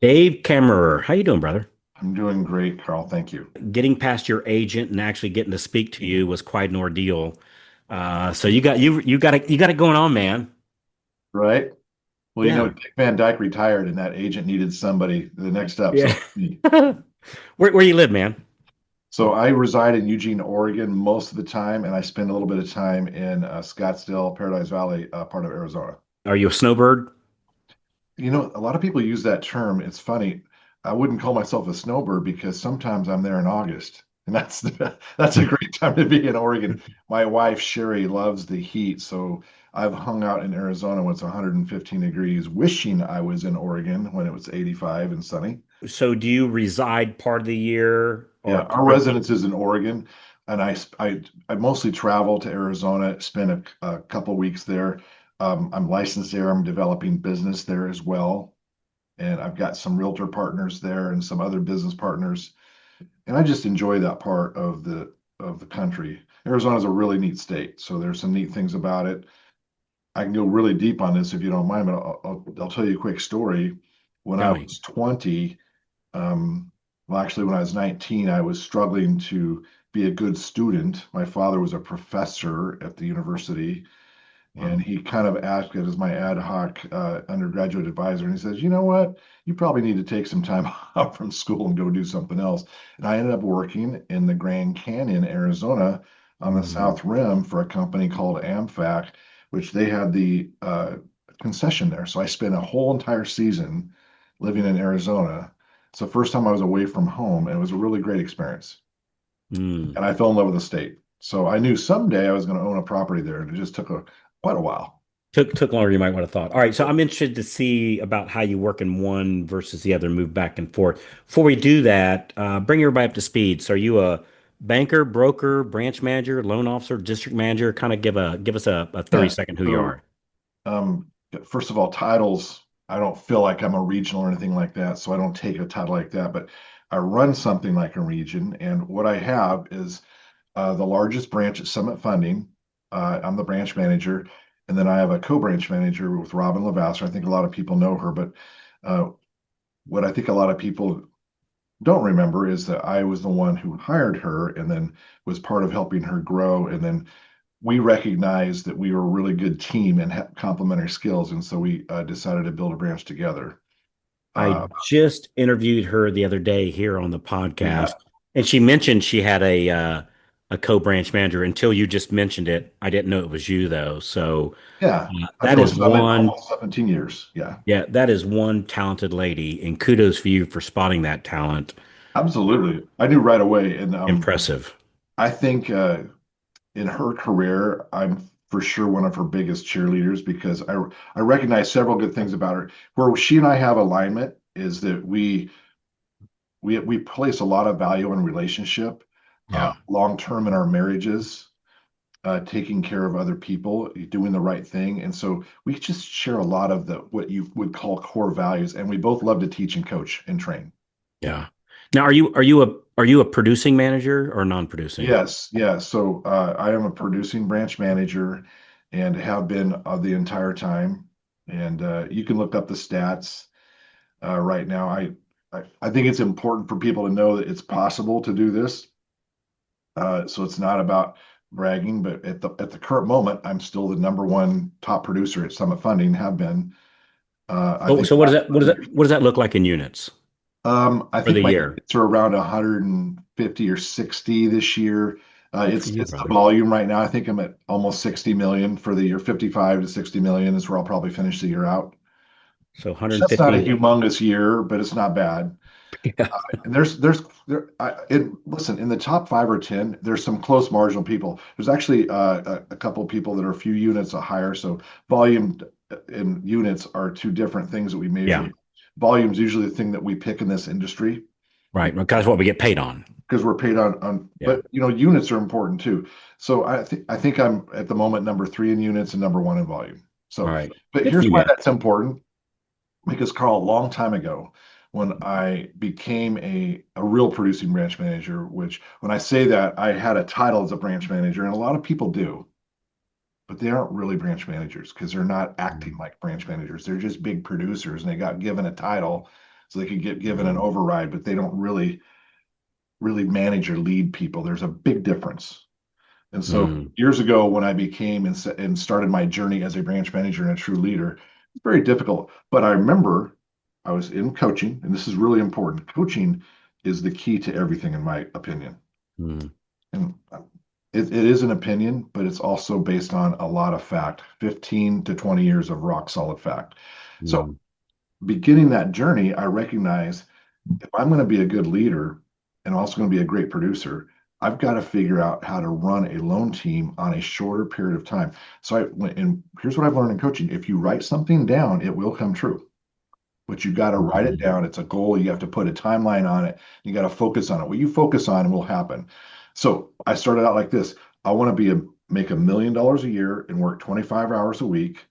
Dave Kammerer, how you doing, brother? I'm doing great, Carl. Thank you. Getting past your agent and actually getting to speak to you was quite an ordeal. So you got it going on, man. Right? Well, Yeah, Dick Van Dyke retired and that agent needed somebody the next up. So yeah. that's me. Where you live, man? So I reside in Eugene, Oregon most of the time, and I spend a little bit of time in Scottsdale, Paradise Valley, part of Arizona. Are you a snowbird? A lot of people use that term. It's funny. I wouldn't call myself a snowbird because sometimes I'm there in August, and that's a great time to be in Oregon. My wife Sherry loves the heat, so I've hung out in Arizona when it's 115 degrees, wishing I was in Oregon when it was 85 and sunny. So do you reside part of the year Yeah, or our part? residence is in Oregon, and I mostly travel to Arizona, spend a couple weeks there. I'm licensed there. I'm developing business there as well, and I've got some realtor partners there and some other business partners, and I just enjoy that part of the country. Arizona is a really neat state, so there's some neat things about it. I can go really deep on this if you don't mind, but I'll tell you a quick story. When Tell I me. was 20, um, well, actually, when I was 19, I was struggling to be a good student. My father was a professor at the university, and Wow. he kind of acted as my ad hoc undergraduate advisor. And he says, "You know what? You probably need to take some time out from school and go do something else." And I ended up working in the Grand Canyon, Arizona, on the Mm. South Rim for a company called Amfac, which they had the concession there. So I spent a whole entire season living in Arizona. It's the first time I was away from home, and it was a really great experience. Mm. And I fell in love with the state. So I knew someday I was going to own a property there, and it just took quite a while. Took longer than you might want to thought. All right, so I'm interested to see about how you work in one versus the other, move back and forth. Before we do that, bring everybody up to speed. So, are you a banker, broker, branch manager, loan officer, district manager? Kind of give us a 30 Yeah. second who you So, are. um, first of all, titles, I don't feel like I'm a regional or anything like that. So I don't take a title like that, but I run something like a region. And what I have is the largest branch at Summit Funding. I'm the branch manager. And then I have a co-branch manager with Robin Lavasser. I think a lot of people know her, but uh, what I think a lot of people don't remember is that I was the one who hired her and then was part of helping her grow. And then we recognized that we were a really good team and had complementary skills. And so we decided to build a branch together. I Uh, just interviewed her the other day here on the yeah, podcast, and she mentioned she had a co-branch manager. Until you just mentioned it, I didn't know it was you though. So yeah. I've that been with is Summit one. almost 17 years. Yeah, Yeah, that is one talented lady, and kudos for you for spotting that talent. absolutely. I knew right away. And Impressive. I think in her career, I'm for sure one of her biggest cheerleaders because I recognize several good things about her. Where she and I have alignment is that we place a lot of value on relationship, Yeah. long term in our marriages, taking care of other people, doing the right thing, and so we just share a lot of the what you would call core values, and we both love to teach and coach and train. Yeah. Now, are you a producing manager or non-producing? Yes, yes. So I am a producing branch manager and have been the entire time. And you can look up the stats right now. I think it's important for people to know that it's possible to do this. So it's not about bragging, but at the current moment, I'm still the number one top producer at Summit Funding, have been. I So, think so what does that what does that what does that look like in units I for the think my year? units are around 150 or 60 this year. Good for It's you, it's the brother. volume right now. I think I'm at almost 60 million for the year. 55 to 60 million is where I'll probably finish the year out. So That's not a 150. humongous year, but it's not bad. Yeah. And listen, in the top 5 or 10, there's some close marginal people. There's actually a couple of people that are a few units higher. So volume and units are two different things that we Yeah. measure. Volume is usually the thing that we pick in this industry Right. Because that's what we get paid on. because we're paid on, Yeah. but units are important too. So I think I'm at the moment number three in units and number one in volume. All So, right. but Good for here's you, why man. that's important. Because Carl, a long time ago, when I became a real producing branch manager, which when I say that, I had a title as a branch manager, and a lot of people do, but they aren't really branch managers because they're not acting like branch managers. They're just big producers, and they got given a title. so they can get given an override, but they don't really manage or lead people. There's a big difference. And so Mm, years ago, when I became and started my journey as a branch manager and a true leader, it's very difficult. But I remember I was in coaching, and this is really important. Coaching is the key to everything, in my opinion. mm, And it is an opinion, but it's also based on a lot of fact, 15 to 20 years of rock solid fact. So mm, beginning that journey, I recognize if I'm going to be a good leader and also going to be a great producer, I've got to figure out how to run a loan team on a shorter period of time. So and here's what I've learned in coaching. If you write something down, it will come true. But you got to write it mm, down. It's a goal. You have to put a timeline on it. You got to focus on it. What you focus on will happen. So I started out like this. I want to make $1 million a year and work 25 hours a week.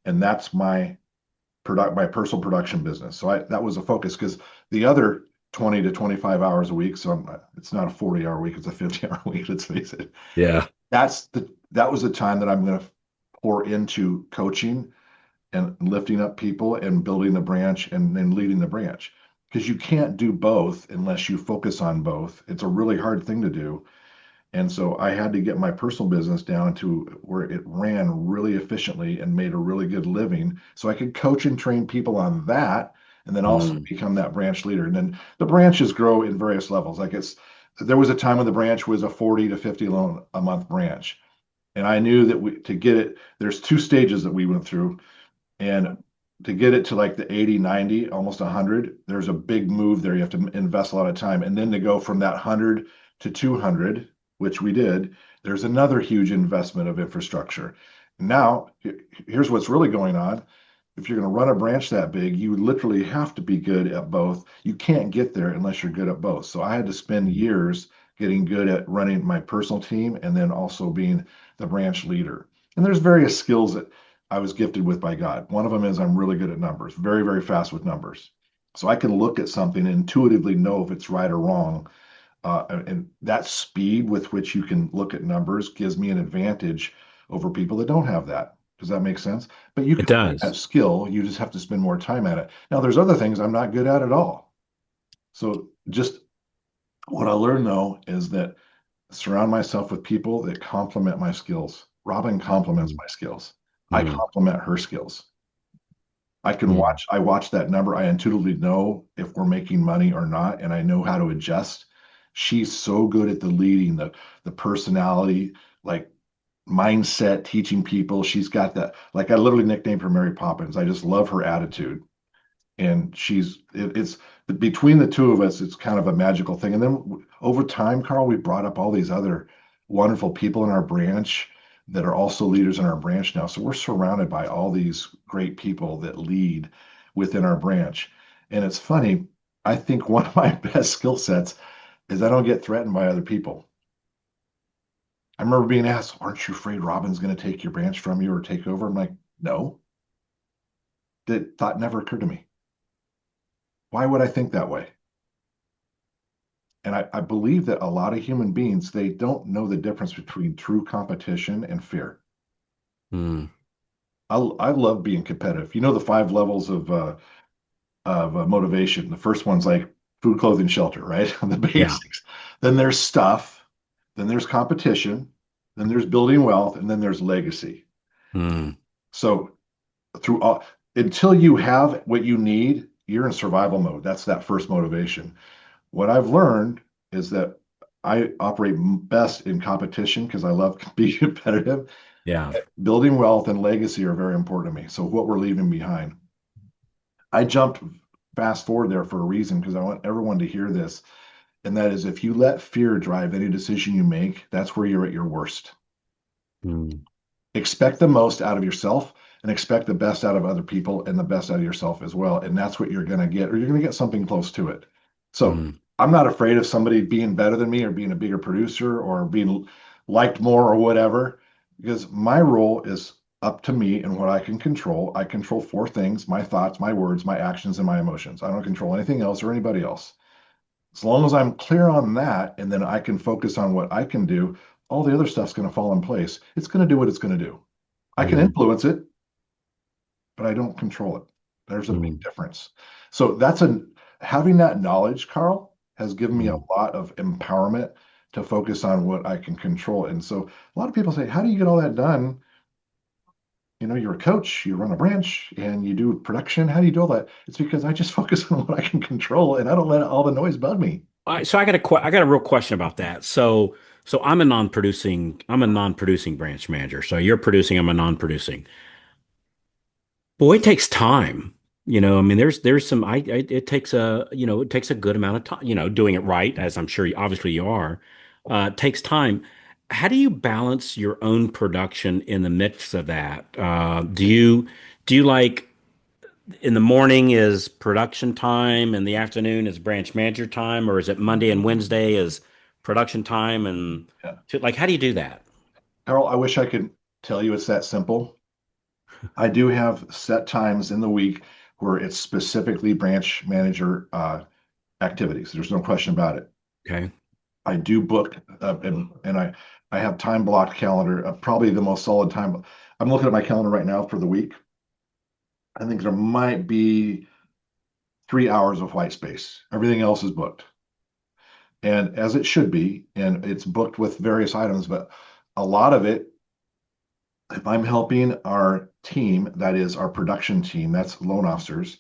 And that's my personal production business. So that was a focus because the other 20 to 25 hours a week, so it's not a 40-hour week, it's a 50-hour week, let's face it. yeah. That was the time that I'm going to pour into coaching and lifting up people and building the branch and then leading the branch. Because you can't do both unless you focus on both. It's a really hard thing to do. And so I had to get my personal business down to where it ran really efficiently and made a really good living so I could coach and train people on that and then also Mm, become that branch leader. And then the branches grow in various levels. There was a time when the branch was a 40 to 50 loan a month branch. And I knew that to get it, there's two stages that we went through. And to get it to like the 80, 90, almost 100, there's a big move there. You have to invest a lot of time. And then to go from that 100 to 200, which we did, there's another huge investment of infrastructure. Now, here's what's really going on. If you're going to run a branch that big, you literally have to be good at both. You can't get there unless you're good at both. So I had to spend years getting good at running my personal team and then also being the branch leader. And there's various skills that I was gifted with by God. One of them is I'm really good at numbers, very, very fast with numbers. So I can look at something and intuitively know if it's right or wrong. And that speed with which you can look at numbers gives me an advantage over people that don't have that. Does that make sense? But you it can learn that does. skill. You just have to spend more time at it. Now, there's other things I'm not good at all. So just what I learned though is that surround myself with people that complement my skills. Robin complements Mm, my skills. I mm, complement her skills. mm, I watch that number. I intuitively know if we're making money or not, and I know how to adjust. She's so good at the leading, the personality, like mindset, teaching people. She's got that. Like I literally nicknamed her Mary Poppins. I just love her attitude. And it's between the two of us, it's kind of a magical thing. And then over time, Carl, we brought up all these other wonderful people in our branch that are also leaders in our branch now. So we're surrounded by all these great people that lead within our branch. And it's funny, I think one of my best skill sets is I don't get threatened by other people. I remember being asked, aren't you afraid Robin's going to take your branch from you or take over? I'm like, no, that thought never occurred to me. Why would I think that way? And I believe that a lot of human beings, they don't know the difference between true competition and fear. mm. I love being competitive. You know the five levels of motivation. The first one's like food, clothing, shelter, right? The Yeah. basics. Then there's stuff. Then there's competition. Then there's building wealth, and then there's legacy. Mm, So through all, until you have what you need, you're in survival mode. That's that first motivation. What I've learned is that I operate best in competition because I love being competitive. yeah. Building wealth and legacy are very important to me. So, what we're leaving behind. I jumped fast forward there for a reason because I want everyone to hear this. And that is if you let fear drive any decision you make, that's where you're at your worst. Mm, Expect the most out of yourself and expect the best out of other people and the best out of yourself as well. And that's what you're going to get, or you're going to get something close to it. So mm, I'm not afraid of somebody being better than me or being a bigger producer or being liked more or whatever, because my role is up to me and what I can control. I control four things: my thoughts, my words, my actions, and my emotions. I don't control anything else or anybody else. As long as I'm clear on that and then I can focus on what I can do, all the other stuff's going to fall in place. It's going to do what it's going to do. I can mm, influence it, but I don't control it. There's a big mm, difference. So that's a having that knowledge, Carl, has given me a Mm. lot of empowerment to focus on what I can control. And so a lot of people say, how do you get all that done? You're a coach, you run a branch, and you do production. How do you do all that? It's because I just focus on what I can control and I don't let all the noise bug me. So I got a real question about that. So I'm a non-producing branch manager. So you're producing, I'm a non-producing. Boy, it takes time. I mean, there's some, it takes it takes a good amount of time, doing it right, as I'm sure obviously you are. It takes time. How do you balance your own production in the midst of that? Do you like in the morning is production time and the afternoon is branch manager time, or is it Monday and Wednesday is production time Yeah. like how do you do that? Carl, I wish I could tell you it's that simple. I do have set times in the week where it's specifically branch manager activities. There's no question about it. Okay. I do book and I have time blocked calendar, probably the most solid time. I'm looking at my calendar right now for the week. I think there might be 3 hours of white space. Everything else is booked. And as it should be, and it's booked with various items, but a lot of it, if I'm helping our team, that is our production team, that's loan officers,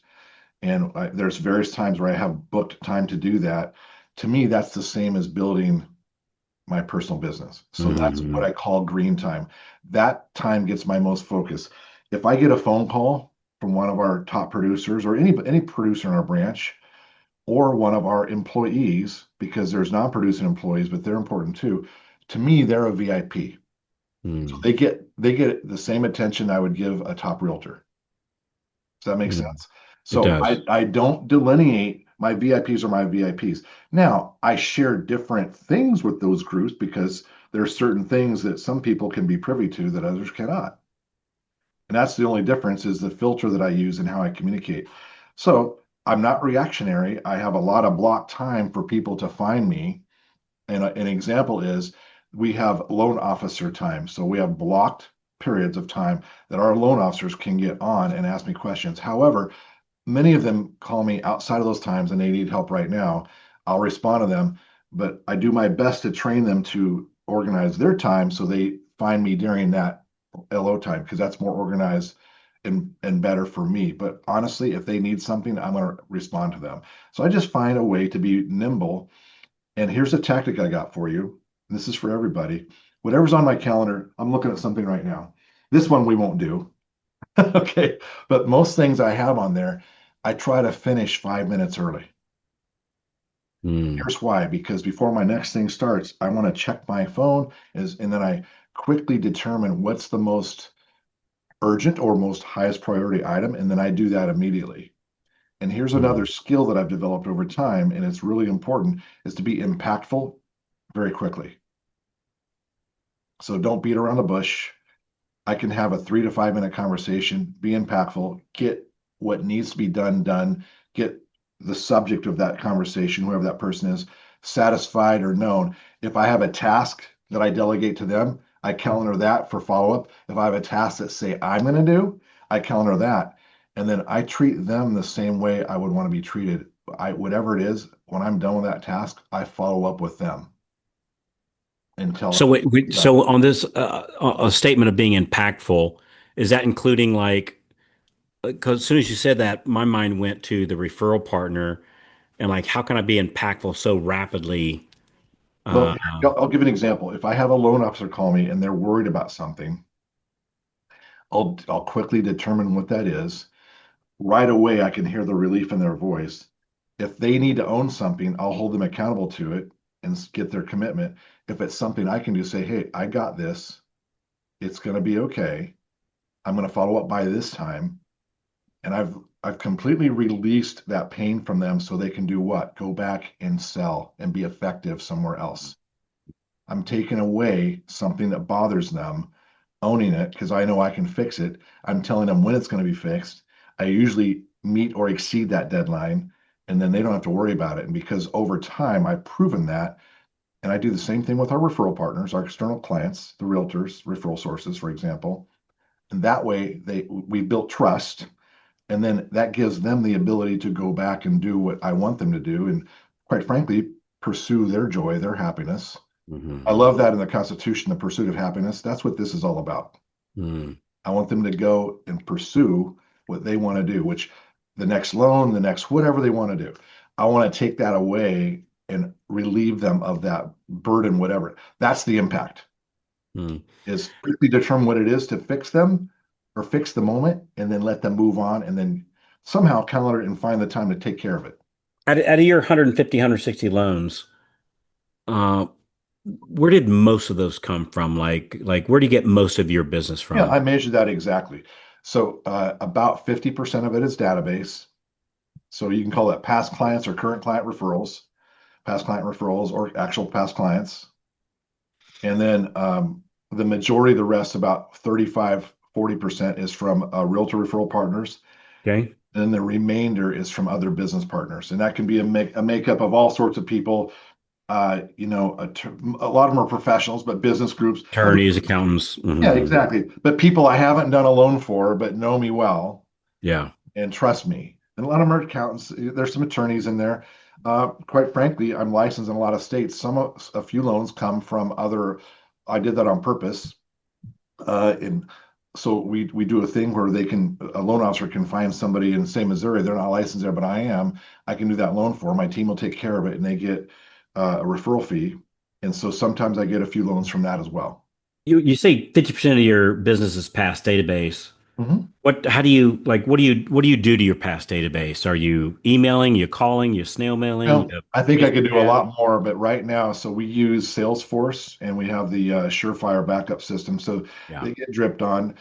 and there's various times where I have booked time to do that. To me, that's the same as building my personal business. So that's what Hmm. I call green time. That time gets my most focus. If I get a phone call from one of our top producers or any producer in our branch or one of our employees, because there's non-producing employees, but they're important too. To me, they're a VIP. So Hmm. they get the same attention I would give a top realtor. Does that make Hmm. sense? It So I, does. I don't delineate my VIPs or my VIPs. Now, I share different things with those groups because there are certain things that some people can be privy to that others cannot. And that's the only difference is the filter that I use and how I communicate. So I'm not reactionary. I have a lot of block time for people to find me. And an example is we have loan officer time. So we have blocked periods of time that our loan officers can get on and ask me questions. However, many of them call me outside of those times and they need help right now. I'll respond to them, but I do my best to train them to organize their time so they find me during that LO time because that's more organized and better for me. But honestly, if they need something, I'm going to respond to them. So I just find a way to be nimble. And here's a tactic I got for you. This is for everybody. Whatever's on my calendar, I'm looking at something right now. This one we won't do. Okay. But most things I have on there, I try to finish 5 minutes early. Hmm. Here's why, because before my next thing starts, I want to check my phone and then I quickly determine what's the most urgent or most highest priority item. And then I do that immediately. And here's Hmm. another skill that I've developed over time, and it's really important, is to be impactful very quickly. So don't beat around the bush. I can have a 3 to 5 minute conversation, be impactful, get what needs to be done, get the subject of that conversation, whoever that person is, satisfied or known. If I have a task that I delegate to them, I calendar that for follow up. If I have a task that say I'm going to do, I calendar that. And then I treat them the same way I would want to be treated. Whatever it is, when I'm done with that task, I follow up with them and tell them it's done. So on this a statement of being impactful, is that including like because as soon as you said that, my mind went to the referral partner and like how can I be impactful so rapidly? Well, Uh, I'll give an example. If I have a loan officer call me and they're worried about something, I'll quickly determine what that is. Right away, I can hear the relief in their voice. If they need to own something, I'll hold them accountable to it and get their commitment. If it's something I can do, say, hey, I got this. It's going to be okay. I'm going to follow up by this time. And I've completely released that pain from them so they can do what? Go back and sell and be effective somewhere else. I'm taking away something that bothers them, owning it because I know I can fix it. I'm telling them when it's going to be fixed. I usually meet or exceed that deadline, and then they don't have to worry about it. And because over time I've proven that, and I do the same thing with our referral partners, our external clients, the realtors, referral sources, for example. And that way we built trust. And then that gives them the ability to go back and do what I want them to do. And quite frankly, pursue their joy, their happiness. I Hmm. love that in the Constitution, the pursuit of happiness. That's what this is all about. Mm. I want them to go and pursue what they want to do, which the next loan, the next whatever they want to do. I want to take that away and relieve them of that burden, whatever. That's the impact, Mm. is quickly determine what it is to fix them or fix the moment and then let them move on and then somehow calendar it and find the time to take care of it. Out of your 150, 160 loans, uh, where did most of those come from? Like where do you get most of your business Yeah, from? I measured that exactly. So about 50% of it is database. So you can call that past clients or current client referrals, past client referrals or actual past clients. And then the majority of the rest, about 35, 40% is from realtor referral partners. Okay. And then the remainder is from other business partners. And that can be a makeup of all sorts of people. A lot of them are professionals, but business groups. Attorneys, accountants. Yeah, Hmm. exactly. But people I haven't done a loan for, but know me well Yeah. and trust me. And a lot of them are accountants. There's some attorneys in there. Quite frankly, I'm licensed in a lot of states. A few loans come from other. I did that on purpose. And so we do a thing where a loan officer can find somebody in say Missouri. They're not licensed there, but I am. I can do that loan for them. My team will take care of it, and they get a referral fee. And so sometimes I get a few loans from that as well. You say 50% of your business is past database. Mhm. How do you like what do you do to your past database? Are you emailing, you calling, you snail mailing, Well, you I think I Facebook could do a ads? lot more, but right now, so we use Salesforce and we have the Surefire backup system. So Yeah. they get dripped on.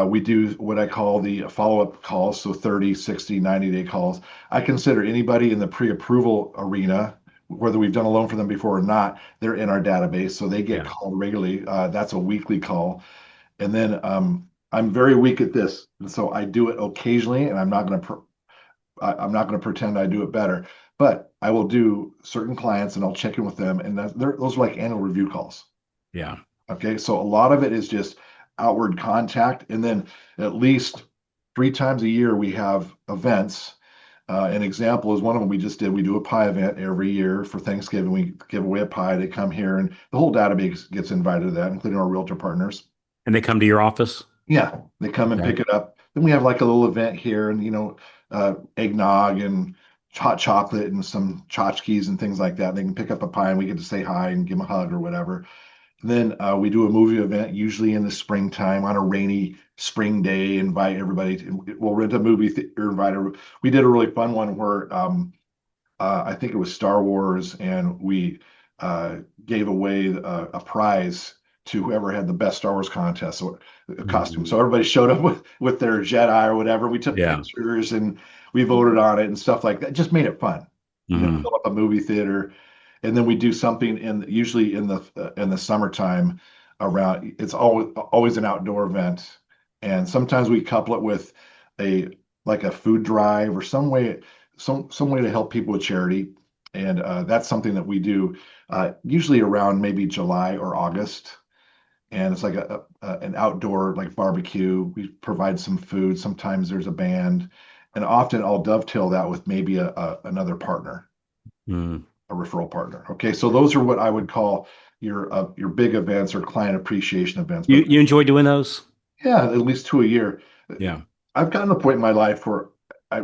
We do what I call the follow-up calls, so 30, 60, 90-day calls. I consider anybody in the pre-approval arena, whether we've done a loan for them before or not, they're in our database, so they get Yeah. called regularly. That's a weekly call. And then I'm very weak at this, and so I do it occasionally, and I'm not going to pretend I do it better, but I will do certain clients and I'll check in with them. And those are like annual review calls. Yeah. Okay. So a lot of it is just outward contact. And then at least 3 times a year, we have events. An example is one of them we just did. We do a pie event every year for Thanksgiving. We give away a pie. They come here and the whole database gets invited to that, including our realtor partners. And they come to your office? Yeah, they come and Okay. pick it up. Then we have like a little event here, and eggnog and hot chocolate and some tchotchkes and things like that. They can pick up a pie, and we get to say hi and give them a hug or whatever. And then we do a movie event, usually in the springtime on a rainy spring day. Invite everybody. We'll rent a movie theater. We did a really fun one where I think it was Star Wars, and we uh, gave away a prize to whoever had the best Star Wars contest or a costume. Mhm. So everybody showed up with their Jedi or whatever. We took Yeah. pictures and we voted on it and stuff like that. Just made it fun, Hmm. fill up a movie theater, and then we do something usually in the summertime around. It's always an outdoor event, and sometimes we couple it with a like a food drive or some way to help people with charity. And that's something that we do usually around maybe July or August. And it's like an outdoor like barbecue. We provide some food. Sometimes there's a band, and often I'll dovetail that with maybe another partner, Mm. a referral partner. Okay, so those are what I would call your big events or client appreciation events. You But you enjoy doing those? yeah, at least 2 a year. Yeah. I've gotten to a point in my life where I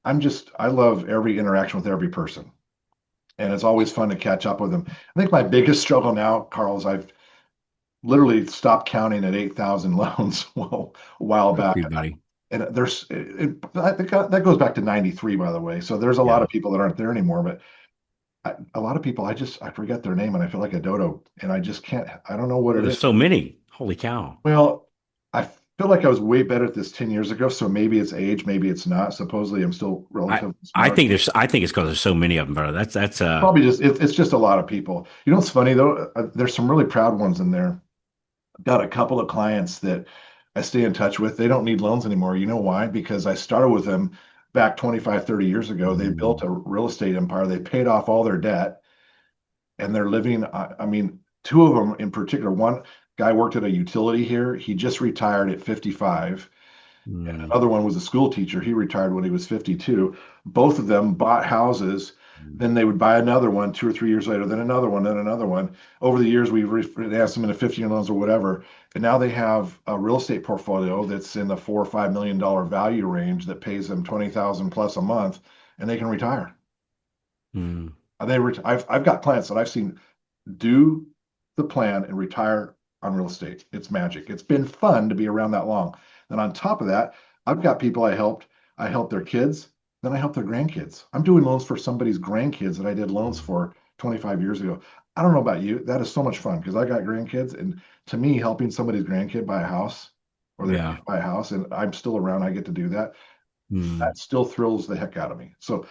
I love every interaction with every person. And it's always fun to catch up with them. I think my biggest struggle now, Carl, is I've literally stopped counting at 8,000 loans a while Good back. for you, buddy. And I think that goes back to 93, by the way. So there's a lot Yeah. of people that aren't there anymore, but a lot of people, I forget their name and I feel like a dodo and I just can't, I don't know what Well, it there's is. so many. Holy cow. Well, I feel like I was way better at this 10 years ago. So maybe it's age, maybe it's not. Supposedly I'm still I relatively I smart. think I think it's because there's so many of them, brother. That's Probably it's just a lot of people. You know what's funny though? There's some really proud ones in there. Got a couple of clients that I stay in touch with. They don't need loans anymore. You know why? Because I started with them back 25, 30 years ago. They built Mm. a real estate empire. They paid off all their debt and they're living. I mean, two of them in particular. One guy worked at a utility here. He just retired at 55. Mm, Another one was a school teacher. He retired when he was 52. Both of them bought houses. Then they would buy another one 2 or 3 years later, then another one, then another one. Over the years, we asked them into 50 loans or whatever. And now they have a real estate portfolio that's in the $4 or $5 million value range that pays them 20,000 plus a month, and they can retire. mm, I've got clients that I've seen do the plan and retire on real estate. It's magic. It's been fun to be around that long. Then on top of that, I've got people I helped. I help their kids. Then I help their grandkids. I'm doing loans for somebody's grandkids that I did loans mm. for 25 years ago. I don't know about you. That is so much fun because I got grandkids. And to me, helping somebody's grandkid buy a house or their Yeah. kid buy a house, and I'm still around, I get to do that. Mm, That still thrills the heck out of me. So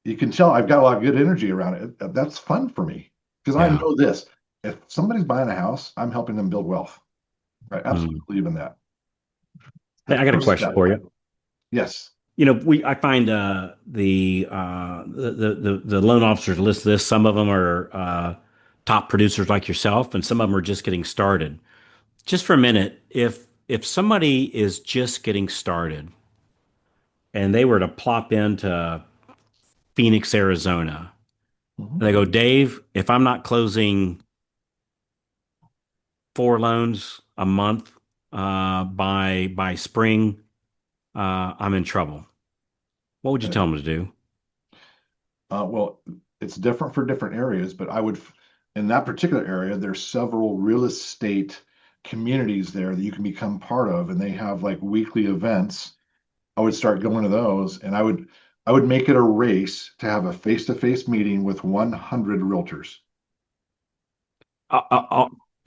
you can tell I've got a lot of good energy around it. That's fun for me because I yeah. know this. If somebody's buying a house, I'm helping them build wealth. I absolutely Mm. believe in that. Hey, The I got a first question step. for you. Yes. I find the loan officers list this. Some of them are top producers like yourself, and some of them are just getting started. Just for a minute, if somebody is just getting started and they were to plop into Phoenix, Arizona, Mhm. and they go, Dave, if I'm not closing 4 loans a month by spring, I'm in trouble. What would you tell them to do? Well, it's different for different areas, but in that particular area, there's several real estate communities there that you can become part of, and they have like weekly events. I would start going to those, and I would make it a race to have a face-to-face meeting with 100 realtors.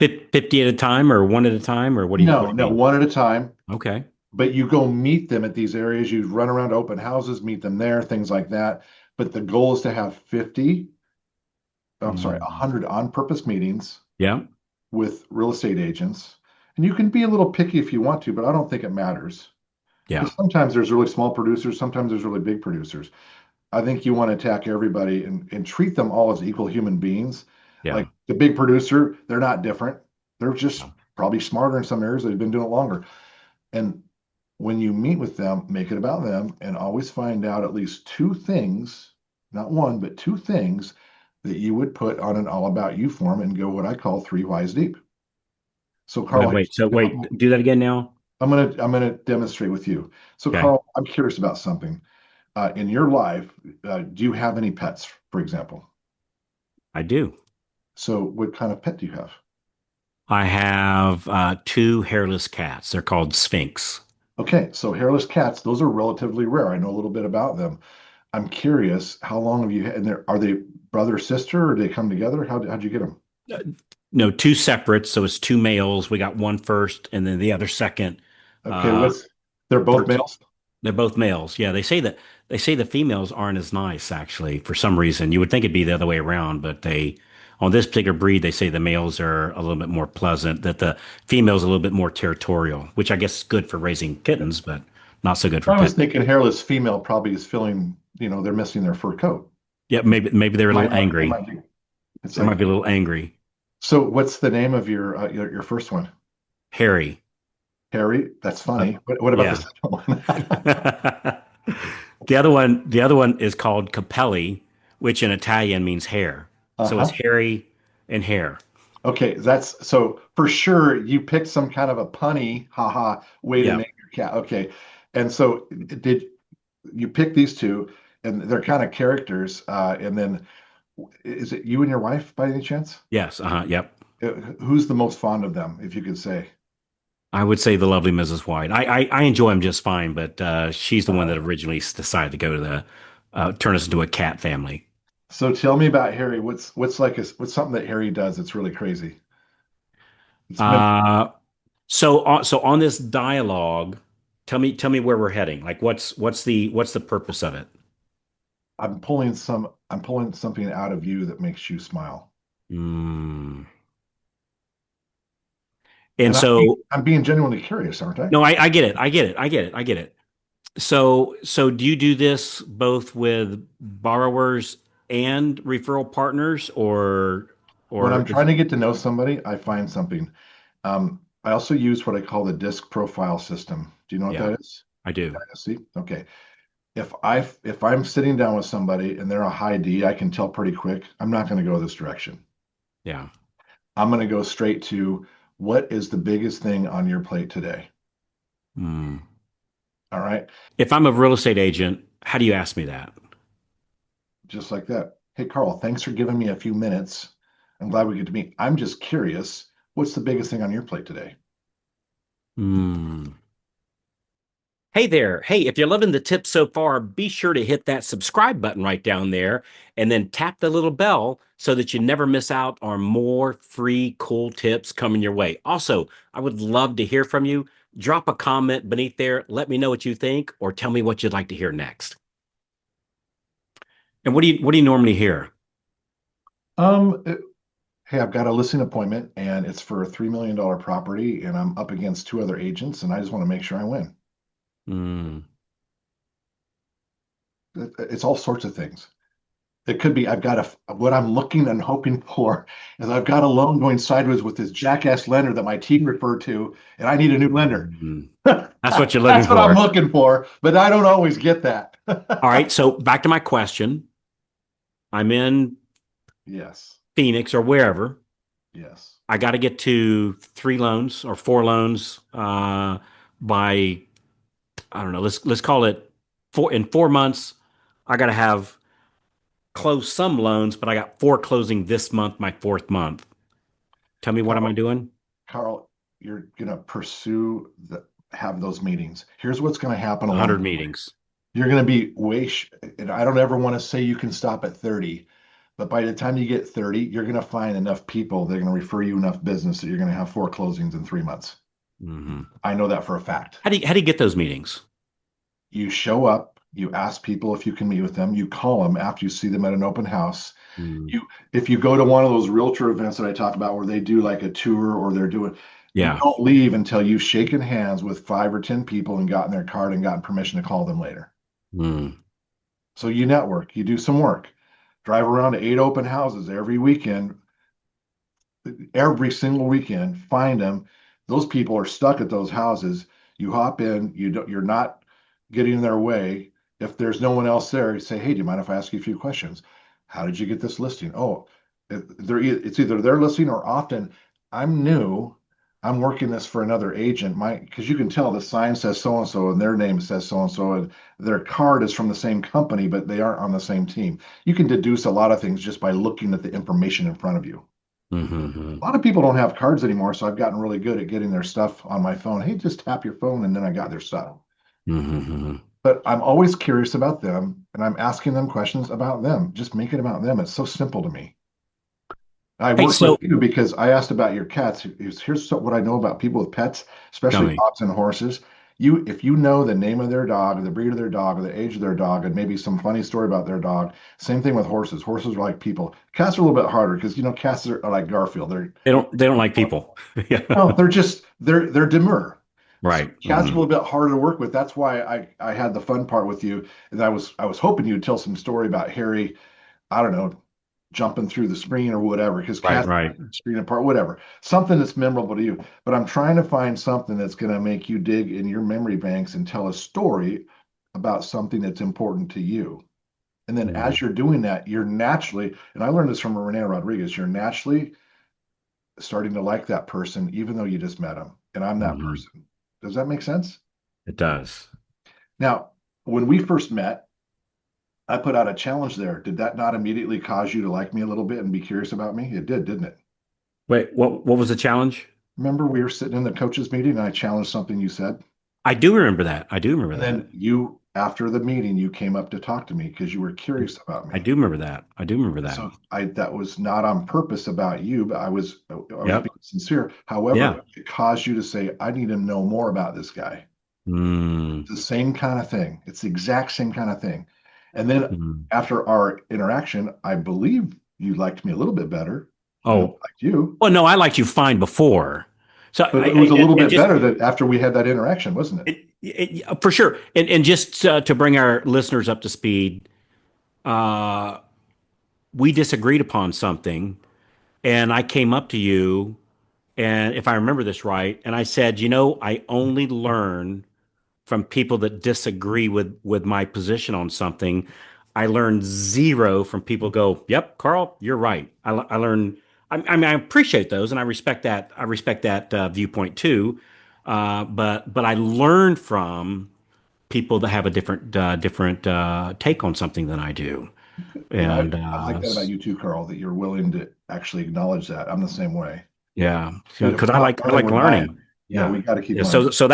50 at a time or one at a time, or what No, do you no, mean? one at a time. Okay. But you go meet them at these areas. You run around to open houses, meet them there, things like that. But the goal is to have 50, I'm sorry, Mm, 100 on-purpose meetings yeah. with real estate agents. And you can be a little picky if you want to, but I don't think it matters. Yeah. Because sometimes there's really small producers, sometimes there's really big producers. I think you want to attack everybody and treat them all as equal human beings. Yeah. Like the big producer, they're not different. They're just Yeah. probably smarter in some areas. They've been doing it longer. And when you meet with them, make it about them and always find out at least two things, not one, but two things that you would put on an all about you form and go what I call three whys deep. So Wait, Carl, wait. So wait, do that again now. I'm gonna demonstrate with you. So Okay. Carl, I'm curious about something. In your life, do you have any pets, for example? I do. So what kind of pet do you have? I have two hairless cats. They're called Sphinx. Okay, so hairless cats, those are relatively rare. I know a little bit about them. I'm curious, how long have you had, and are they brother sister or do they come together? How'd you get them? Uh, No, two separate. So it's two males. We got one first and then the other second. Okay, Uh, they're both 13. males? They're both males. Yeah, they say the females aren't as nice actually for some reason. You would think it'd be the other way around, but they on this particular breed they say the males are a little bit more pleasant, that the females are a little bit more territorial, which I guess is good for raising kittens, but not so good for I was pets. thinking hairless female probably is feeling, they're missing their fur coat. Yeah, maybe they're a little They angry. might be. It's They might like, be a little angry. so what's the name of your first one? Harry. Harry? That's Uh, funny. What about the yeah. second one? The other one is called Capelli, which in Italian means hair. So it's Uh-huh. Harry and hair. Okay, that's so for sure you picked some kind of a punny, haha, way to Yeah. name your cat. Okay. And so did you pick these two and they're kind of characters and then is it you and your wife by any chance? Yes. Yep. Who's the most fond of them, if you could say? I would say the lovely Mrs. White. I enjoy him just fine, but she's the one Uh, that originally decided to go to the turn us into a cat family. so tell me about Harry. What's something that Harry does that's really crazy? It's meant Uh, so on this dialogue, tell me where we're heading. Like what's the purpose of it? I'm pulling something out of you that makes you smile. Mm. And And so I'm being genuinely curious, aren't I? no, I get it. I get it. I get it. I get it. So do you do this both with borrowers and referral partners, or When or I'm is trying to get to know somebody, I find something. I also use what I call the disc profile system. Do you know what Yeah, that is? I do. See? Okay. If I'm sitting down with somebody and they're a high D, I can tell pretty quick, I'm not going to go this direction. Yeah. I'm going to go straight to what is the biggest thing on your plate today? Mm. All right. If I'm a real estate agent, how do you ask me that? Just like that. Hey, Carl, thanks for giving me a few minutes. I'm glad we get to meet. I'm just curious, what's the biggest thing on your plate today? Mm. Hey there. Hey, if you're loving the tips so far, be sure to hit that subscribe button right down there and then tap the little bell so that you never miss out on more free, cool tips coming your way. Also, I would love to hear from you. Drop a comment beneath there. Let me know what you think or tell me what you'd like to hear next. And what do you normally hear? Um, it- hey, I've got a listing appointment and it's for a $3 million property and I'm up against two other agents and I just want to make sure I win. Mm. It's all sorts of things. It could be I've got what I'm looking and hoping for is I've got a loan going sideways with this jackass lender that my team referred to, and I need a new lender. Mm. That's what you're looking That's what I'm for. looking for, but I don't always get that. All right, so back to my question. I'm in Yes, Phoenix or wherever. yes. I got to get to three loans or four loans by I don't know. Let's call it four in 4 months. I got to have closed some loans, but I got four closing this month, my fourth month. Tell me what am I Carl, doing? Carl, you're gonna pursue have those meetings. Here's what's gonna happen 100 along. meetings. You're gonna be and I don't ever want to say you can stop at 30, but by the time you get 30, you're gonna find enough people that are gonna refer you enough business that you're gonna have four closings in 3 months. Hmm. I know that for a fact. How do you get those meetings? You show up, you ask people if you can meet with them, you call them after you see them at an open house. Mm. You if you go to one of those realtor events that I talk about where they do like a tour or they're doing you Yeah. don't leave until you've shaken hands with 5 or 10 people and gotten their card and gotten permission to call them later. Mm. So you network, you do some work, drive around to 8 open houses every single weekend, find them. Those people are stuck at those houses. You hop in, you're not getting in their way. If there's no one else there, you say, "Hey, do you mind if I ask you a few questions? How did you get this listing?" Oh, it's either their listing or often I'm new. I'm working this for another agent. Because you can tell the sign says so and so and their name says so and so, and their card is from the same company, but they aren't on the same team. You can deduce a lot of things just by looking at the information in front of you. Hmm. A lot of people don't have cards anymore, so I've gotten really good at getting their stuff on my phone. Hey, just tap your phone and then I got their stuff. Hmm. But I'm always curious about them and I'm asking them questions about them. Just make it about them. It's so simple to me. I Hey, work with so you because I asked about your cats. What I know about people with pets, tell especially me. dogs and horses. If you know the name of their dog, or the breed of their dog, or the age of their dog, and maybe some funny story about their dog. Same thing with horses. Horses are like people. Cats are a little bit harder because cats are like Garfield. They don't like people. Yeah. No, they're demure. So Right. cats are a Hmm. little bit harder to work with. That's why I had the fun part with you. And I was hoping you'd tell some story about Harry, I don't know, jumping through the screen or whatever, because Right, cats right. screen apart, whatever. Something that's memorable to you. But I'm trying to find something that's going to make you dig in your memory banks and tell a story about something that's important to you. And then Mm-hmm. as you're doing that, you're naturally, and I learned this from Renee Rodriguez, you're naturally starting to like that person, even though you just met them. And I'm that Hmm. person. Does that make sense? It does. Now, when we first met, I put out a challenge there. Did that not immediately cause you to like me a little bit and be curious about me? It did, didn't it? Wait, what was the challenge? Remember, we were sitting in the coaches meeting and I challenged something you said? I do remember that. I do remember And that. then after the meeting, you came up to talk to me because you were curious about I me. do remember that. I do remember that. So that was not on purpose about you, but I was Yep. being sincere. However, Yeah. it caused you to say, I need to know more about this guy. Mm. The same kind of thing. It's the exact same kind of thing. And then Mm. after our interaction, I believe you liked me a little bit better than I Oh, liked you, well, no, I liked you fine before. So but it was a little and bit just better that after we had that interaction, wasn't it? for sure. And just to bring our listeners up to speed, uh, we disagreed upon something, and I came up to you And if I remember this right, and I said, I only learn from people that disagree with my position on something. I learned zero from people go, "Yep, Carl, you're right." I learn. I mean, I appreciate those, and I respect that. I respect that viewpoint too. But I learned from people that have a different take on something than I do. And And I like that about you too, Carl, that you're willing to actually acknowledge that. I'm the same way. yeah, If because we're I not like I learning, like we're dying. learning. Yeah, Yeah. we got to keep Yeah, learning. so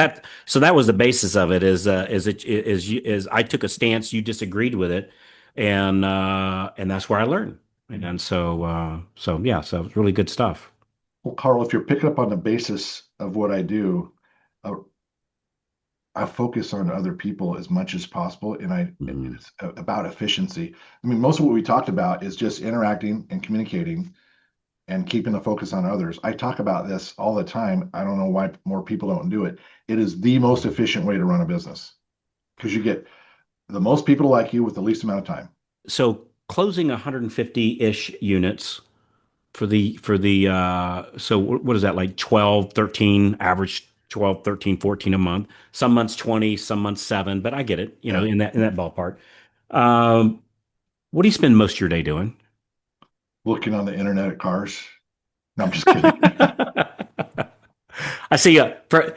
that was the basis of it is I took a stance, you disagreed with it, and that's where I learned. And so it's really good stuff. Well, Carl, if you're picking up on the basis of what I do, uh, I focus on other people as much as possible, and Mhm. it's about efficiency. I mean, most of what we talked about is just interacting and communicating and keeping the focus on others. I talk about this all the time. I don't know why more people don't do it. It is the most efficient way to run a business because you get the most people like you with the least amount of time. So closing 150-ish units for the so what is that, like 12, 13 average, 12, 13, 14 a month. Some months 20, some months 7, but I get it, Yeah. in that ballpark. Um, what do you spend most of your day doing? Looking on the internet at cars. No, I'm just kidding. I see.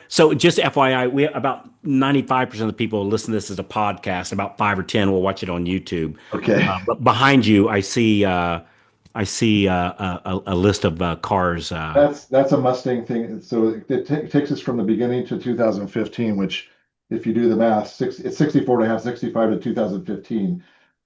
So just FYI, we about 95% of the people who listen to this as a podcast. About 5 or 10 will watch it on YouTube. Okay. But behind you, I see a list of cars. That's a Mustang thing. So it takes us from the beginning to 2015, which if you do the math, it's 64 and a half, 65 to 2015.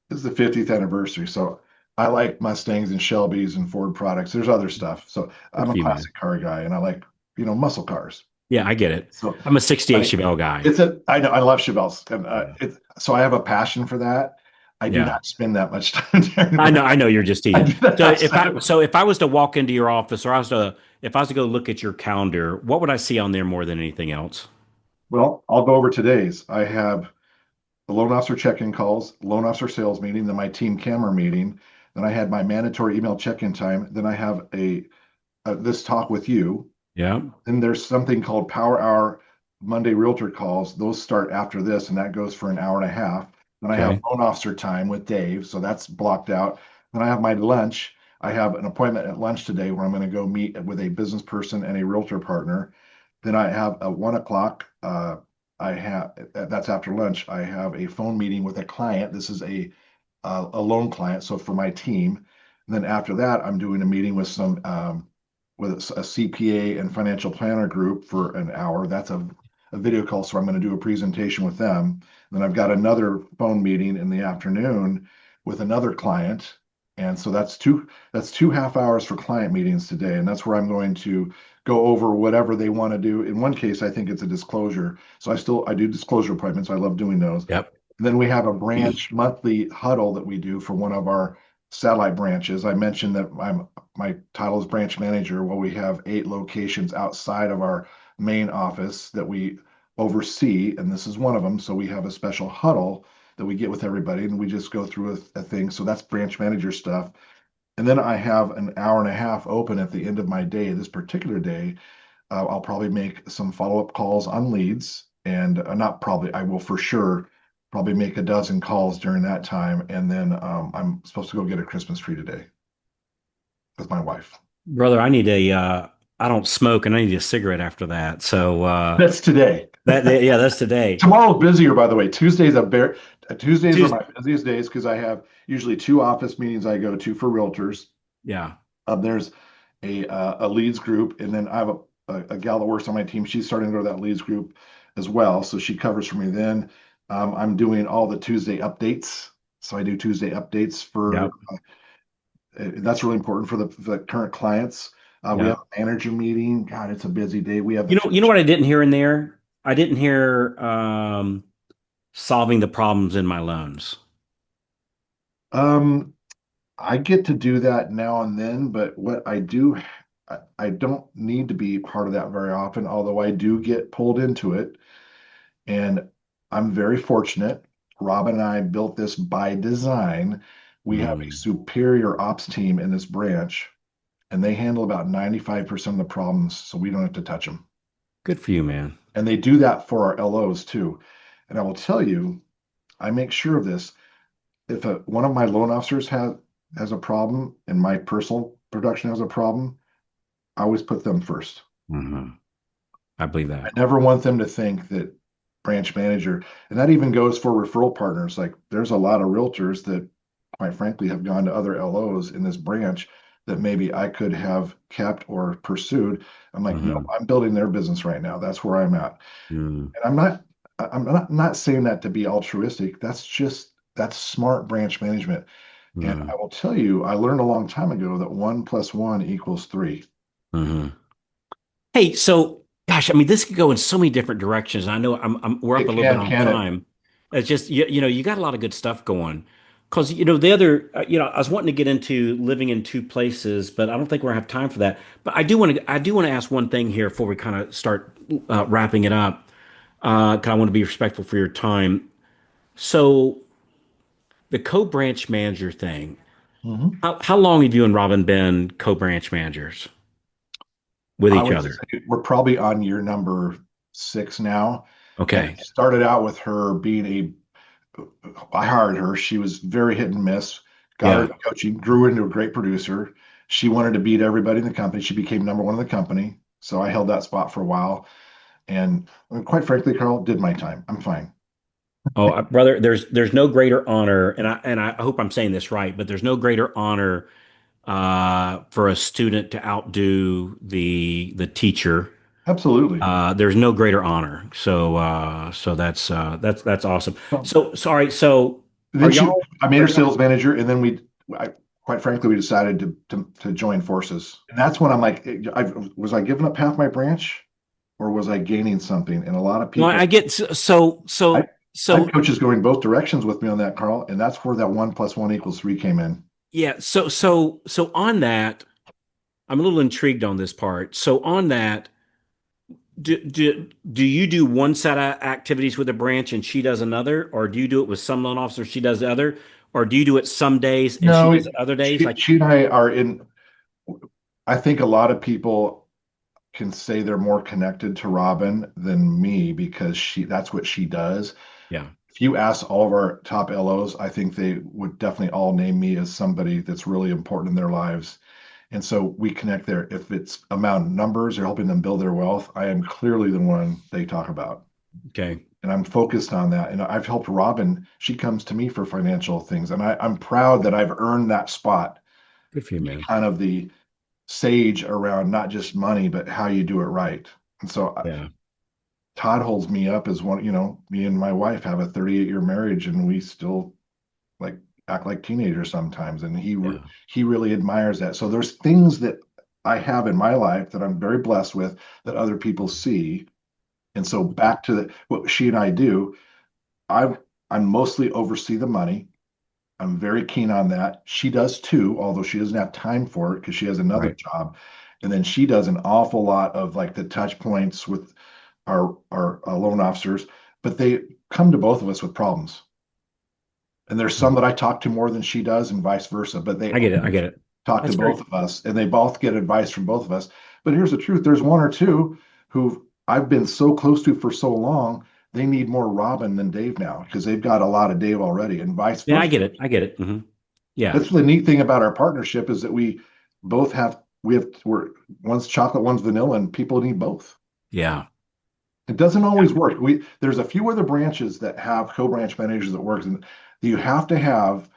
This is the 50th anniversary. So I like Mustangs and Shelbys and Ford products. There's other stuff. So Good I'm a for you, man. classic car guy and I like, muscle cars. Yeah, I get it. So I'm a '68 I, Chevelle guy. I know, I love Chevelles. And Yeah. so I have a passion for that. I do Yeah. not spend that much time there, I but know. I know you're just I teasing. do that So if outside I of so if I was to walk into your office, or if I was to go look at your calendar, what would I see on there more than anything else? Well, I'll go over today's. I have the loan officer check-in calls, loan officer sales meeting, then my team camera meeting. Then I had my mandatory email check-in time. Then I have this talk with you. Yeah. Then there's something called Power Hour Monday Realtor calls. Those start after this, and that goes for an hour and a half. Then I have Okay. loan officer time with Dave, so that's blocked out. Then I have my lunch. I have an appointment at lunch today where I'm going to go meet with a business person and a realtor partner. Then I have a 1 o'clock. I have that's after lunch. I have a phone meeting with a client. This is a loan client, so for my team. And then after that, I'm doing a meeting with some with a CPA and financial planner group for an hour. That's a video call, so I'm going to do a presentation with them. And then I've got another phone meeting in the afternoon with another client. And so that's two half hours for client meetings today. And that's where I'm going to go over whatever they want to do. In one case, I think it's a disclosure. So I do disclosure appointments. I love doing those. Yep. And then we have a branch monthly huddle that we do for one of our satellite branches. I mentioned that my title is branch manager. Well, we have 8 locations outside of our main office that we oversee, and this is one of them. So we have a special huddle that we get with everybody, and we just go through a thing. So that's branch manager stuff. And then I have an hour and a half open at the end of my day. This particular day, I'll probably make some follow-up calls on leads, and not probably, I will for sure probably make a dozen calls during that time. And then I'm supposed to go get a Christmas tree today with my wife. Brother, I don't smoke, and I need a cigarette after that. So That's today. yeah, that's today. Tomorrow's busier, by the way. Tuesdays are Tuesday. my busiest days because I have usually 2 office meetings I go to for realtors. Yeah. There's a leads group, and then I have a gal that works on my team. She's starting to go to that leads group as well, so she covers for me. Then I'm doing all the Tuesday updates. So I do Tuesday updates for Yep. that's really important for the current clients. We have Yep. a manager meeting. God, it's a busy day. We have the You know what I didn't hear in there? I didn't hear solving the problems in my loans. um I get to do that now and then, but what I do, I don't need to be part of that very often, although I do get pulled into it. And I'm very fortunate. Robin and I built this by design. We have a Mm, superior ops team in this branch. and they handle about 95% of the problems, so we don't have to touch them. Good for you, man. And they do that for our LOs too. And I will tell you, I make sure of this. If one of my loan officers has a problem and my personal production has a problem, I always put them first. Hmm. I believe I that. never want them to think that branch manager, and that even goes for referral partners. Like there's a lot of realtors that, quite frankly, have gone to other LOs in this branch that maybe I could have kept or pursued. I'm like, nope, Hmm. I'm building their business right now. That's where I'm at. Mm. And I'm not saying that to be altruistic. That's smart branch management. And I Mm. will tell you, I learned a long time ago that 1 + 1 = 3. Hmm. Hey, so gosh, I mean, this could go in so many different directions. I know we're up It a little bit can, on can it? time. It's just you got a lot of good stuff going. Because the other I was wanting to get into living in two places, but I don't think we're gonna have time for that. But I do want to ask one thing here before we kind of start wrapping it up. 'Cause I want to be respectful for your time. So the co-branch manager thing. Mhm. How long have you and Robin been co-branch managers with I each would other? say we're probably on year number 6 now. And Okay. it started out with her I hired her. She was very hit and miss, got her Yeah. into coaching, grew into a great producer. She wanted to beat everybody in the company. She became number one in the company. So I held that spot for a while. And quite frankly, Carl, did my time. I'm fine. Oh, brother, there's no greater honor, and I hope I'm saying this right, but there's no greater honor for a student to outdo the teacher. Absolutely. There's no greater honor. So that's awesome. Well, So sorry. So are then y'all? I made Are her y'all? sales manager, and then quite frankly, we decided to join forces. And that's when I'm like, was I giving up half my branch, or was I gaining something? And a lot of No, people, I get so I, so I had so coaches going both directions with me on that, Carl, and that's where that 1 + 1 = 3 came in. yeah. So on that, I'm a little intrigued on this part. So on that. Do you do one set of activities with a branch and she does another, or do you do it with some loan officer, she does the other, or do you do it some days and she No, does it other days? Like, she and I are in. I think a lot of people can say they're more connected to Robin than me because that's what she does. yeah, If you ask all of our top LOs, I think they would definitely all name me as somebody that's really important in their lives. And so we connect there. If it's amount numbers or helping them build their wealth, I am clearly the one they talk about. okay, And I'm focused on that. And I've helped Robin. She comes to me for financial things. And I'm proud that I've earned that spot good for to you, be man. kind of the sage around not just money, but how you do it right. And so Yeah, Todd holds me up as one, me and my wife have a 38-year marriage and we still like act like teenagers sometimes. And yeah, he really admires that. So there's things that I have in my life that I'm very blessed with that other people see. And so back to what she and I do, I I mostly oversee the money. I'm very keen on that. She does too, although she doesn't have time for it because she has another right. job. And then she does an awful lot of like the touch points with our loan officers, but they come to both of us with problems. And there's some that I talk to more than she does, and vice versa. But they I get it. I get it. talk to That's great. both of us, and they both get advice from both of us. But here's the truth: there's one or two who I've been so close to for so long. They need more Robin than Dave now because they've got a lot of Dave already, and vice Yeah, I versa. get it. I get it. Yeah, That's the neat thing about our partnership is that we're one's chocolate, one's vanilla, and people need both. yeah, It doesn't always work. There's a few other branches that have co-branch managers that works, and you have to have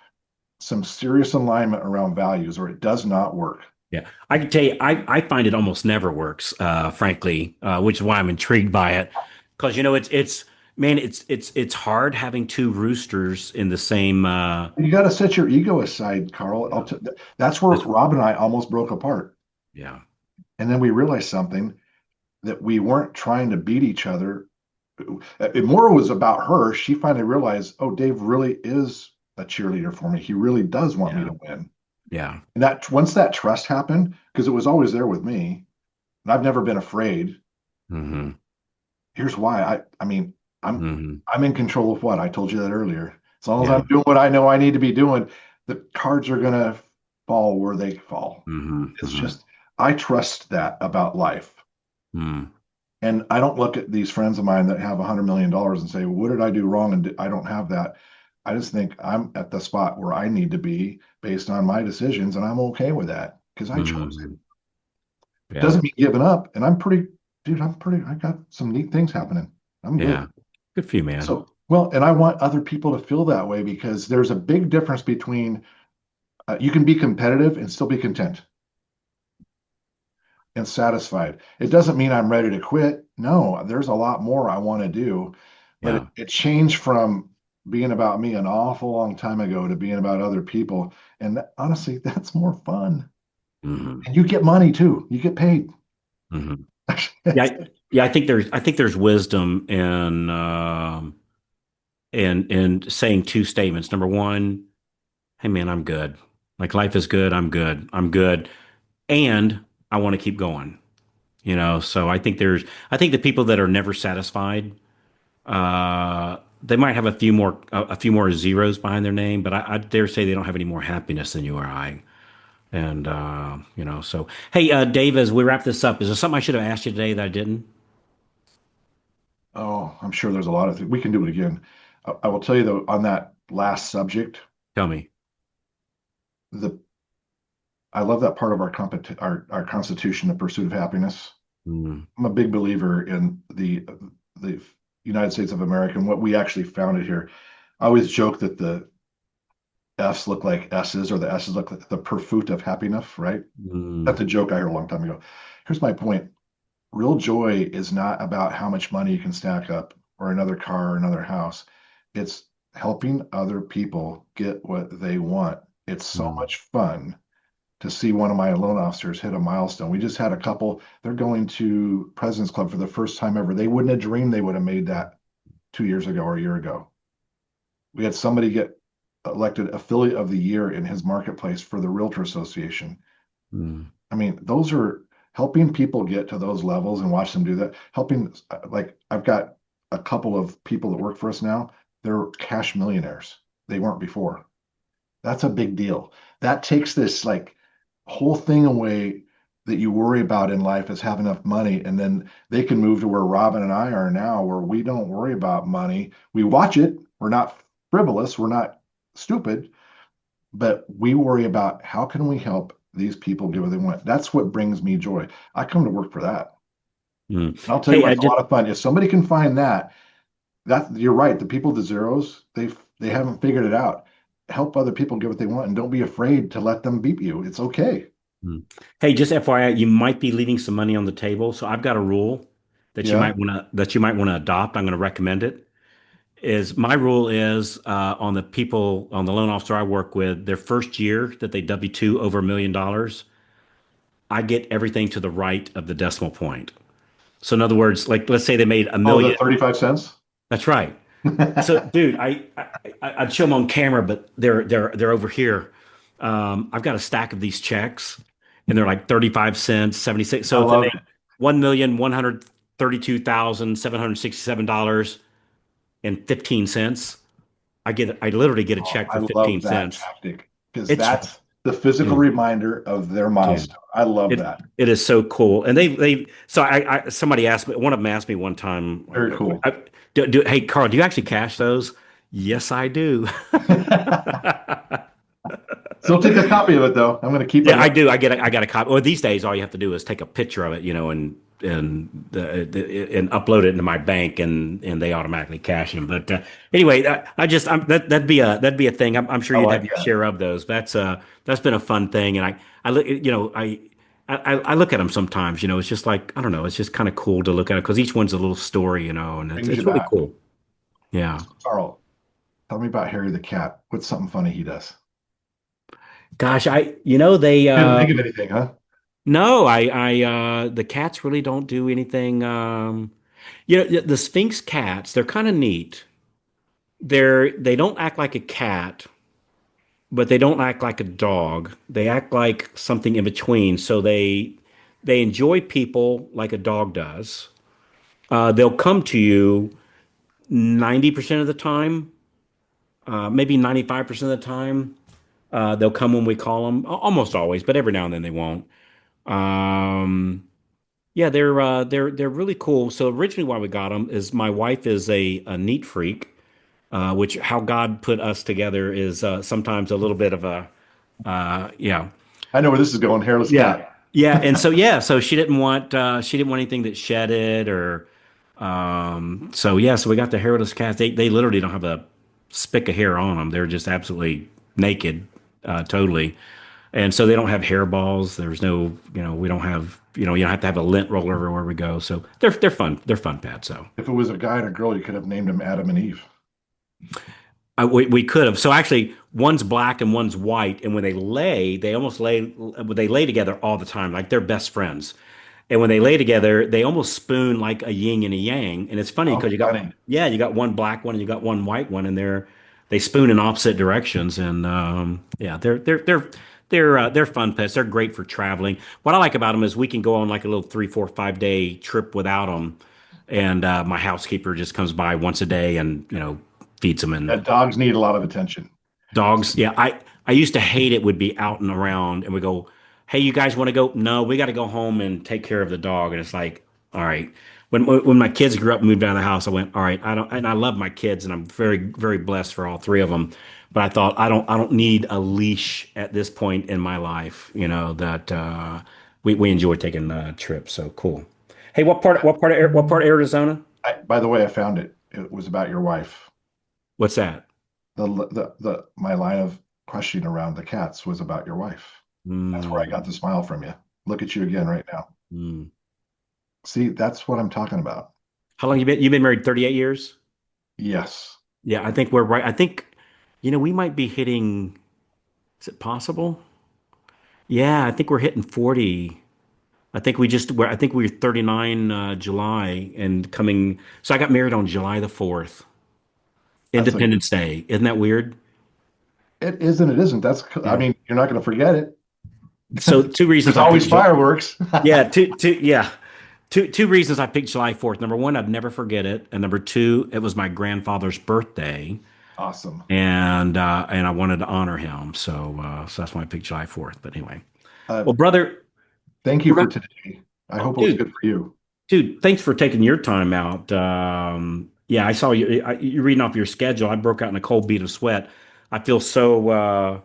some serious alignment around values, or it does not work. yeah. I can tell you, I find it almost never works, frankly, which is why I'm intrigued by it. Because it's man, it's hard having two roosters in the same. You got to set your ego aside, Carl. Yeah, That's where that's Rob and I almost broke apart, yeah, and then we realized something that we weren't trying to beat each other. It more was about her. She finally realized, oh, Dave really is a cheerleader for me. He really does want me yeah, to win. yeah. And that once that trust happened, because it was always there with me, and I've never been afraid. Hmm. Here's why. I mean, I'm Hmm. I'm in control of what I told you that earlier. As long as I'm Yeah, doing what I know I need to be doing, the cards are gonna fall where they fall. Hmm. It's Hmm. just, I trust that about life. Hmm. And I don't look at these friends of mine that have $100 million and say, well, what did I do wrong? And I don't have that. I just think I'm at the spot where I need to be based on my decisions, and I'm okay with that because I chose it. Hmm. Yeah. Doesn't mean giving up. And dude, I got some neat things happening. I'm good. Yeah. Good for you, man. So, well, and I want other people to feel that way because there's a big difference between you can be competitive and still be content and satisfied. It doesn't mean I'm ready to quit. No, there's a lot more I want to do, but Yeah. it changed from being about me an awful long time ago to being about other people. And honestly, that's more fun. Hmm. And you get money too. You get paid. Hmm. Yeah. Yeah. I think there's wisdom in saying two statements. Number one, hey man, I'm good. Like life is good. I'm good. I'm good. And I want to keep going. So I think the people that are never satisfied, they might have a few more zeros behind their name, but I dare say they don't have any more happiness than you or I. And so hey, Dave, as we wrap this up, is there something I should have asked you today that I didn't? Oh, I'm sure there's a lot of things. We can do it again. I will tell you though, on that last subject, Tell me. the I love that part of our Constitution, the pursuit of happiness. Mm, I'm a big believer in the United States of America and what we actually founded here. I always joke that the F's look like S's or the S's look like the pursuit of happiness, right? mm, That's a joke I heard a long time ago. Here's my point. Real joy is not about how much money you can stack up or another car or another house. It's helping other people get what they want. It's so mm, much fun to see one of my loan officers hit a milestone. We just had a couple, they're going to President's Club for the first time ever. They wouldn't have dreamed they would have made that 2 years ago or a year ago. We had somebody get elected affiliate of the year in his marketplace for the Realtor Association. mm, I mean, those are helping people get to those levels and watch them do that. Helping, like, I've got a couple of people that work for us now. They're cash millionaires. They weren't before. That's a big deal. That takes this like whole thing away that you worry about in life is have enough money. And then they can move to where Robin and I are now, where we don't worry about money. We watch it. We're not frivolous. We're not stupid, but we worry about how can we help these people get what they want. That's what brings me joy. I come to work for that. mm. And I'll tell you Hey, I what's a just lot of fun. If somebody can find that, that you're right. The people, the zeros, they haven't figured it out. Help other people get what they want and don't be afraid to let them beat you. It's okay. Mm. Hey, just FYI, you might be leaving some money on the table. So I've got a rule Yeah. that you might want to adopt. I'm going to recommend it. Is my rule is on the people on the loan officer I work with, their first year that they W-2 over $1 million, I get everything to the right of the decimal point. So in other words, like let's say they made a Oh, the million. 35 cents? That's right. So, dude, I'd show them on camera, but they're over here. I've got a stack of these checks, and they're like 35 cents, 76. I So if they love make it. $1,132,767.15, I literally get a Oh, check I for 15 love that cents. tactic because It's that's the physical dude, reminder of their dude. milestone. I love It that. it is so cool. And they so somebody asked me, one of them asked me one time, Very cool. hey Carl, do you actually cash those? Yes, I do. Still take a copy of it though. I'm going to keep a Yeah, I note. do. I got a copy. Or these days, all you have to do is take a picture of it, and upload it into my bank, and they automatically cash them. But anyway, that'd be a thing. I'm sure I you'd have like your that. share of those. That's been a fun thing, and I look I look at them sometimes. It's just like I don't know. It's just kind of cool to look at it because each one's a little story, and it's Brings you it's really back. cool. Yeah. Carl, tell me about Harry the cat. What's something funny he does? Gosh, they Didn't think of anything, huh? no, the cats really don't do anything. The Sphinx cats, they're kind of neat. They don't act like a cat, but they don't act like a dog. They act like something in between. So they enjoy people like a dog does. They'll come to you 90% of the time, maybe 95% of the time. They'll come when we call them, almost always, but every now and then they won't. Um, yeah, they're really cool. So originally, why we got them is my wife is a neat freak, which how God put us together is sometimes a little bit of a yeah. I know where this is going. Hairless Yeah. cat. Yeah, and so so she didn't want anything that shedded or so yeah, so we got the hairless cats. They literally don't have a spick of hair on them. They're just absolutely naked, totally. And so they don't have hair balls. There's no, we don't have, you don't have to have a lint roller everywhere we go. So they're fun. They're fun pets. So If it was a guy and a girl, you could have named them Adam and Eve. we could have. So actually, one's black and one's white, and when they lay, they lay together all the time, like they're best friends. And when they lay together, they almost spoon like a yin and a yang. And it's funny How because funny. you got one black one and you got one white one, and they spoon in opposite directions. And yeah, they're fun pets. They're great for traveling. What I like about them is we can go on like a little 3, 4, 5 day trip without them, and my housekeeper just comes by once a day and feeds them Yeah, and dogs need a lot of attention. dogs. Yeah, I used to hate it. Would be out and around, and we go, "Hey, you guys want to go?" No, we got to go home and take care of the dog. And it's like, all right. When my kids grew up and moved out of the house, I went, all right. I don't, and I love my kids, and I'm very blessed for all three of them. But I thought I don't need a leash at this point in my life. That we enjoy taking trips. So cool. Hey, what part of Arizona? By the way, I found it. It was about your wife. What's that? The my line of questioning around the cats was about your wife. That's where I Mm, got the smile from you. Look at you again right now. mm. See, that's what I'm talking about. How long you been? You've been married 38 years? Yes. Yeah, I think we're right. I think, we might be hitting, is it possible? Yeah, I think we're hitting 40. I think we were 39 July and coming. So I got married on July the 4th, That's a Independence Day. Isn't that weird? it is and it isn't. I Yeah. mean, you're not going to forget it. So two reasons There's I always picked, fireworks. yeah, yeah. Two reasons I picked July 4th. Number one, I'd never forget it. And number two, it was my grandfather's birthday. Awesome. And I wanted to honor him. So that's why I picked July 4th. But anyway. Uh, Well, brother, Thank you we're for gonna, today. I oh, hope it was good for you. thanks for taking your time out. Yeah, I saw you reading off your schedule. I broke out in a cold bead of sweat. I feel so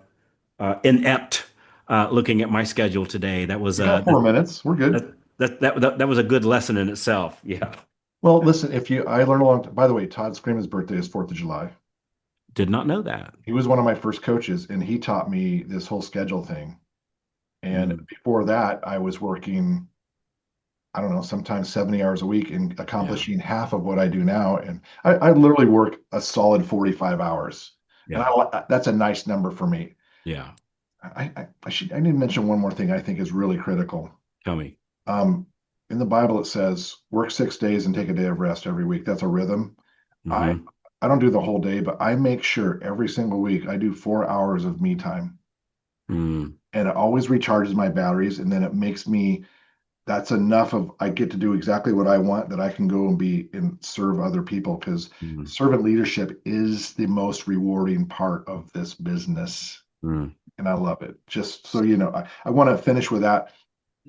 inept looking at my schedule today. That was We got 4 minutes. We're good. that was a good lesson in itself. Yeah, Well, listen, I learned a long time. By the way, Todd Screamer's birthday is 4th of July. did not know that. He was one of my first coaches, and he taught me this whole schedule thing. And Mm, before that, I was working, I don't know, sometimes 70 hours a week and yeah, accomplishing half of what I do now. And I literally work a solid 45 hours. And yeah, that's a nice number for me. yeah. I need to mention one more thing I think is really critical. Tell me. Um, in the Bible, it says, work 6 days and take a day of rest every week. That's a rhythm. I Hmm. I don't do the whole day, but I make sure every single week I do 4 hours of me time. Mm, And it always recharges my batteries. And then it makes me, that's enough of, I get to do exactly what I want that I can go and be and serve other people because mm, servant leadership is the most rewarding part of this business. mm, And I love it. Just so you know, I want to finish with that.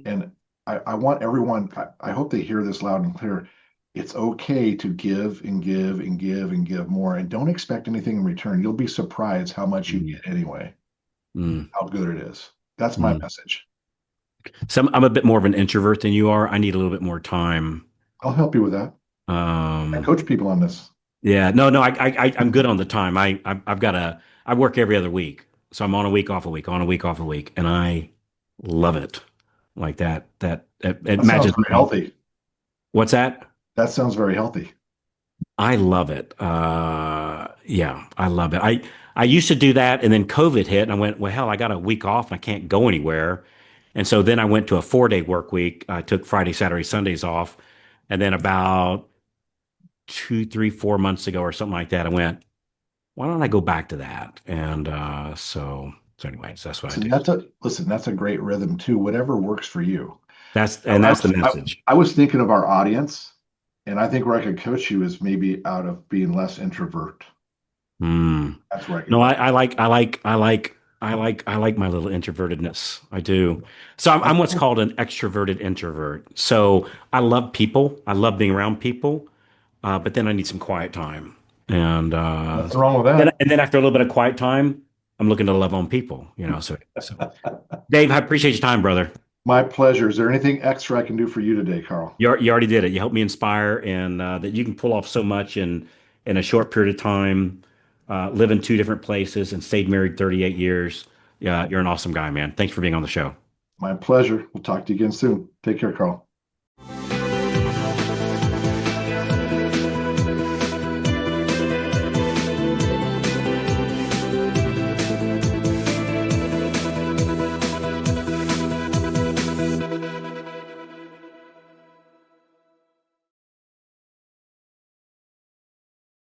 And I want everyone, I hope they hear this loud and clear. It's okay to give and give and give and give more and don't expect anything in return. You'll be surprised how much you mm, get anyway, mm, how good it is. That's my mm. message. So I'm a bit more of an introvert than you are. I need a little bit more time. I'll help you with that. I Um, coach people on this. yeah, no, I'm good on the time. I work every other week, so I'm on a week off a week, on a week off a week, and I love it like that. It That sounds matches very me. healthy. What's that? That sounds very healthy. I love it. Yeah, I love it. I used to do that, and then COVID hit, and I went, well, hell, I got a week off, and I can't go anywhere. And so then I went to a 4 day work week. I took Friday, Saturday, Sundays off, and then about 2, 3, 4 months ago or something like that, I went, why don't I go back to that? And so anyways, that's what I Listen, did. that's a great rhythm too. Whatever works for you. I That's the was message. I was thinking of our audience, and I think where I could coach you is maybe out of being less introvert. Hmm. That's where I could No, help. I like. I like my little introvertedness. I do. So I'm what's called an extroverted introvert. So I love people. I love being around people. But then I need some quiet time. And Nothing wrong with then that. and then after a little bit of quiet time, I'm looking to love on people, So Dave, I appreciate your time, brother. My pleasure. Is there anything extra I can do for you today, Carl? You already did it. You helped me inspire, and that you can pull off so much in a short period of time. Live in two different places and stayed married 38 years. Yeah, you're an awesome guy, man. Thanks for being on the show. My pleasure. We'll talk to you again soon. Take care, Carl.